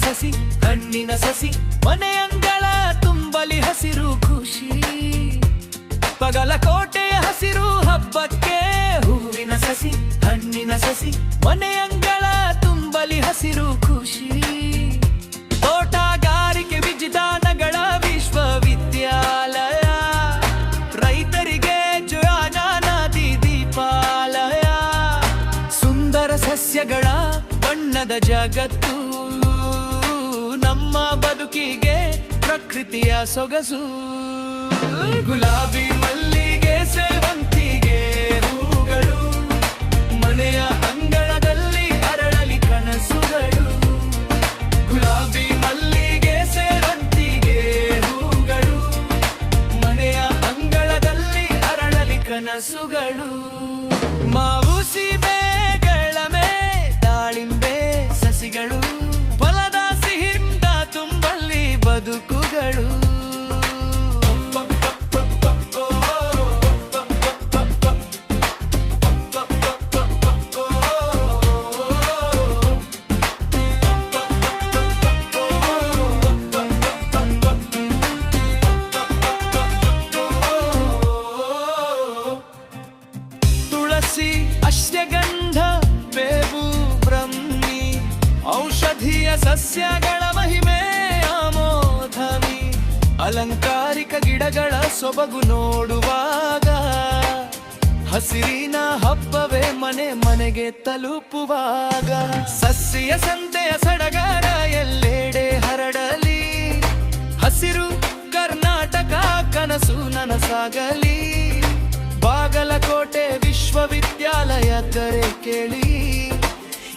ಸಸಿ ಹಣ್ಣಿನ ಸಸಿ ಮನೆಯಂಗಳ ತುಂಬಲಿ ಹಸಿರು ಖುಷಿ ಬಗಲಕೋಟೆಯ ಹಸಿರು ಹಬ್ಬಕ್ಕೆ ಹೂವಿನ ಸಸಿ ಹಣ್ಣಿನ ಸಸಿ ಮನೆಯಂಗಳ ತುಂಬಲಿ ಹಸಿರು ಖುಷಿ ತೋಟಗಾರಿಕೆ ವಿಜ್ಞಾನಗಳ ವಿಶ್ವವಿದ್ಯಾಲಯ ರೈತರಿಗೆ ಜ್ಞಾನಾದಿ ದೀಪಾಲಯ ಸುಂದರ ಸಸ್ಯಗಳ ಬಣ್ಣದ ಜಗತ್ತು ನಮ್ಮ ಬದುಕಿಗೆ ಪ್ರಕೃತಿಯ ಸೊಗಸು ಗುಲಾಬಿ ಮಲ್ಲಿಗೆ ಸೇವಂತಿಗೆ ಹೂಗಳು ಮನೆಯ ಅಂಗಳದಲ್ಲಿ ಅರಳಲಿ ಕನಸುಗಳು ಗುಲಾಬಿ ಮಲ್ಲಿಗೆ ಸೇವಂತಿಗೆ ಹೂಗಳು ಮನೆಯ ಅಂಗಳದಲ್ಲಿ ಅರಳಲಿ ಕನಸುಗಳು ಮಾವು ಸೀಬೆಗಳ ದಾಳಿಂಬೆ ಸಸಿಗಳು ಫಲದ ಸಿಹಿಂದ ತುಂಬಲ್ಲಿ ಬದುಕುಗಳು ತುಳಸಿ ಅಶ್ವಗಂಧ ಬೇವು ಬ್ರಹ್ಮಿ ಔಷಧೀಯ ಸಸ್ಯಗಳ ಮಹಿಮೆ ಆಮೋಧವಿ ಅಲಂಕಾರಿಕ ಗಿಡಗಳ ಸೊಬಗು ನೋಡುವಾಗ ಹಸಿರಿನ ಹಬ್ಬವೇ ಮನೆ ಮನೆಗೆ ತಲುಪುವಾಗ ಸಸ್ಯ ಸಂತೆಯ ಸಡಗರ ಎಲ್ಲೆಡೆ ಹರಡಲಿ ಹಸಿರು ಕರ್ನಾಟಕ ಕನಸು ನನಸಾಗಲಿ ಬಾಗಲಕೋಟೆ ವಿಶ್ವವಿದ್ಯಾಲಯ ಕರೆ ಕೇಳಿ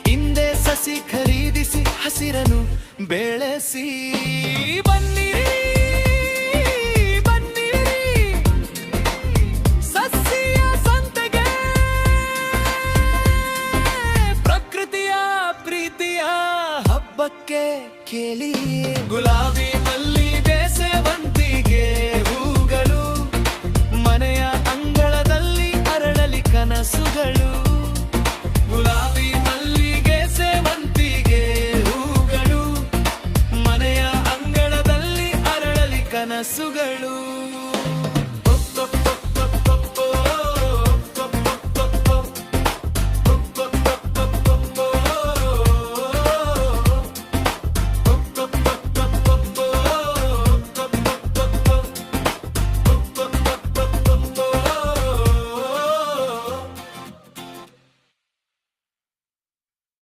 ಹಿಂದೆ ಸಸಿ ಖರೀದಿಸಿ ಹಸಿರನ್ನು ಬೆಳೆಸಿ ಬನ್ನಿರಿ ಬನ್ನಿರಿ ಸಸ್ಯ ಸಂತೆಗೆ ಪ್ರಕೃತಿಯ ಪ್ರೀತಿಯ ಹಬ್ಬಕ್ಕೆ ಕೇಳಿ ಗುಲಾಬಿ ಮಲ್ಲಿಗೆ ಸೇವಂತಿಗೆ ಹೂಗಳು ಮನೆಯ ಅಂಗಳದಲ್ಲಿ ಅರಳಲಿ ಕನಸುಗಳು ಗುಲಾಬಿ